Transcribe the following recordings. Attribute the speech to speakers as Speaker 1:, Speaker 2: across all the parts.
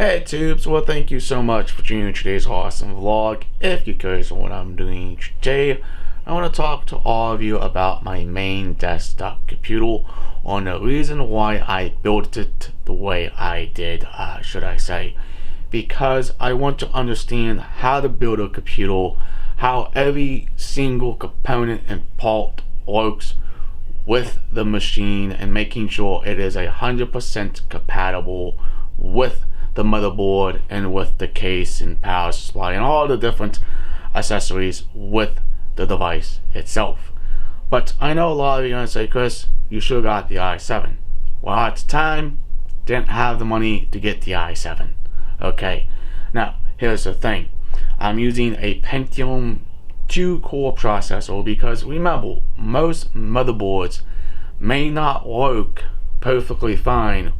Speaker 1: Hey tubes, well thank you so much for tuning in today's awesome vlog. If you're curious on what I'm doing today, I want to talk to all of you about my main desktop computer on the reason why I built it the way I did, should I say. Because I want to understand how to build a computer, how every single component and part works with the machine, and making sure it is 100% compatible with the motherboard and with the case and power supply and all the different accessories with the device itself. But I know a lot of you are going to say, Chris, you should have got the i7. Well, at the time, didn't have the money to get the i7. Okay, now here's the thing. I'm using a Pentium 2 core processor because remember, most motherboards may not work perfectly fine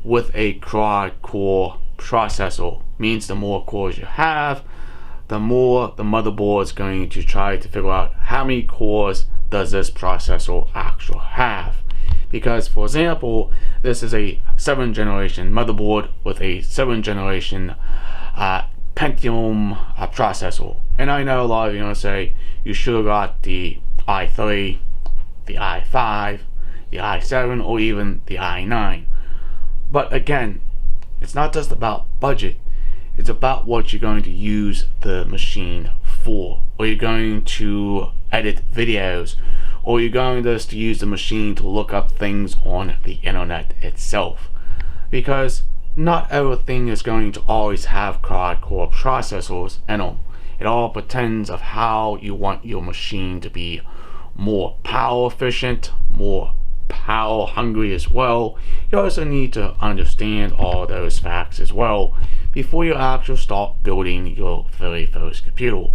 Speaker 1: with a quad core processor. Means the more cores you have, the more the motherboard is going to try to figure out how many cores does this processor actually have. Because for example, this is a 7th generation motherboard with a 7th generation Pentium processor, and I know a lot of you are going to say you should have got the i3, the i5, the i7, or even the i9. But again, it's not just about budget, it's about what you're going to use the machine for. Or you're going to edit videos, or you're going just to use the machine to look up things on the internet itself. Because not everything is going to always have quad-core processors in them. It all depends on how you want your machine to be more power efficient, more power hungry as well. You also need to understand all those facts as well before you actually start building your very first computer.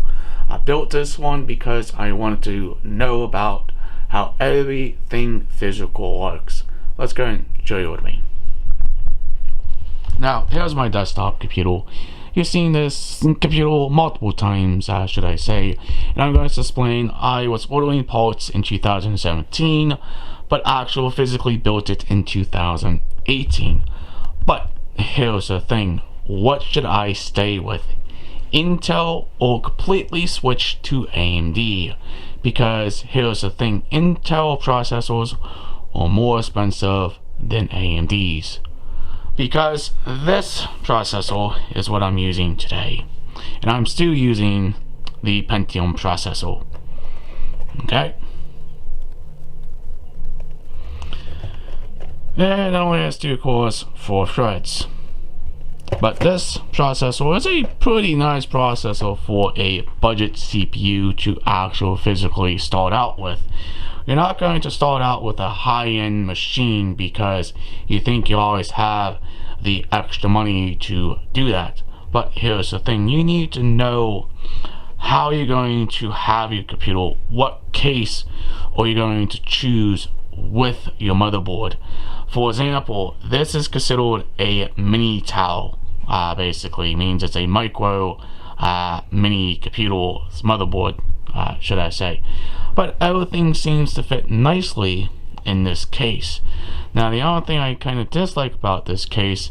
Speaker 1: I built this one because I wanted to know about how everything physical works. Let's go and show you with me. Now here's my desktop computer. You've seen this computer multiple times, should I say, and I'm going to explain. I was ordering parts in 2017, but actually physically built it in 2018. But here's the thing, what should I stay with? Intel or completely switch to AMD? Because here's the thing, Intel processors are more expensive than AMD's. Because this processor is what I'm using today, and I'm still using the Pentium processor. Okay, and it only has 2 cores, 4 threads. But this processor is a pretty nice processor for a budget CPU to actually physically start out with. You're not going to start out with a high-end machine because you think you always have the extra money to do that. But here's the thing, you need to know how you're going to have your computer, what case are you going to choose with your motherboard. For example, this is considered a mini tower. Basically means it's a micro mini computer motherboard, should I say. But everything seems to fit nicely in this case. Now the only thing I kind of dislike about this case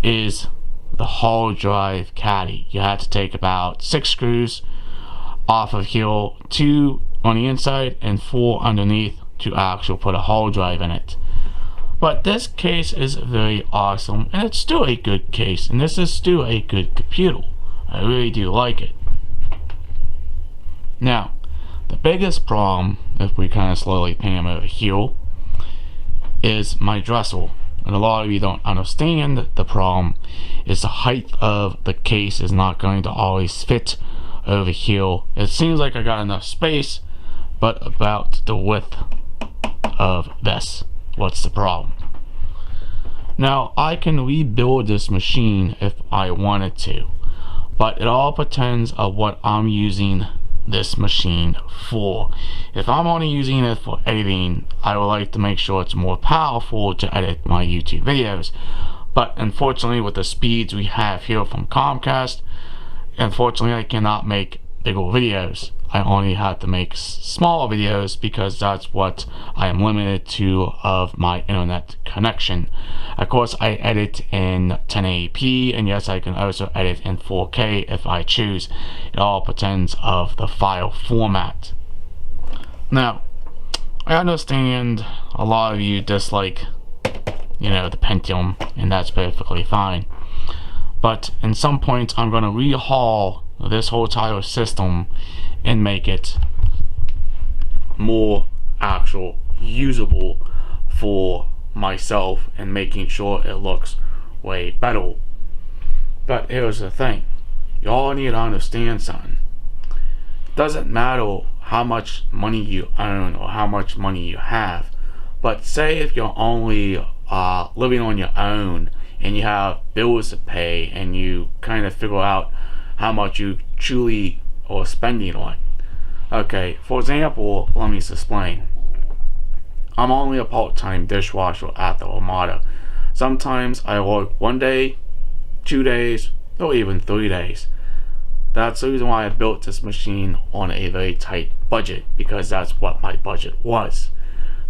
Speaker 1: is the hard drive caddy. You had to take about 6 screws off of here, 2 on the inside and 4 underneath to actually put a hard drive in it. But this case is very awesome, and it's still a good case, and this is still a good computer. I really do like it. Now, the biggest problem, if we kind of slowly pan over here, is my dresser. And a lot of you don't understand the problem is the height of the case is not going to always fit over here. It seems like I got enough space, but about the width of this. What's the problem? Now I can rebuild this machine if I wanted to, but it all depends on what I'm using this machine for. If I'm only using it for editing, I would like to make sure it's more powerful to edit my YouTube videos. But unfortunately, with the speeds we have here from Comcast, unfortunately I cannot make bigger videos. I only have to make smaller videos because that's what I am limited to of my internet connection. Of course, I edit in 1080p, and yes, I can also edit in 4K if I choose. It all depends of the file format. Now, I understand a lot of you dislike, the Pentium, and that's perfectly fine. But in some points, I'm going to rehaul this whole entire system and make it more actual usable for myself and making sure it looks way better. But here's the thing, y'all need to understand something. It doesn't matter how much money you own or how much money you have, but say if you're only living on your own and you have bills to pay and you kind of figure out how much you truly are spending on. Okay, for example, let me explain. I'm only a part-time dishwasher at the Armada. Sometimes I work 1 day, 2 days, or even 3 days. That's the reason why I built this machine on a very tight budget, because that's what my budget was.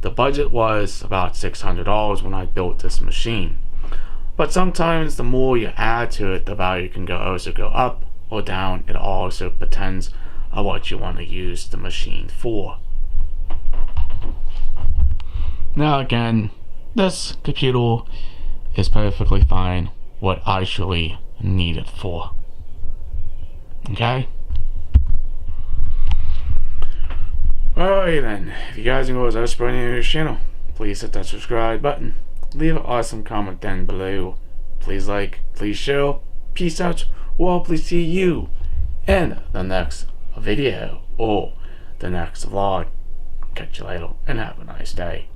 Speaker 1: The budget was about $600 when I built this machine. But sometimes the more you add to it, the value can also go up or down. It also depends on what you want to use the machine for. Now again, this computer is perfectly fine what I actually need it for. Okay? Alright then, if you guys enjoy us spreading this channel, please hit that subscribe button. Leave an awesome comment down below. Please like, please share, peace out, or I'll please see you in the next video or the next vlog. Catch you later and have a nice day.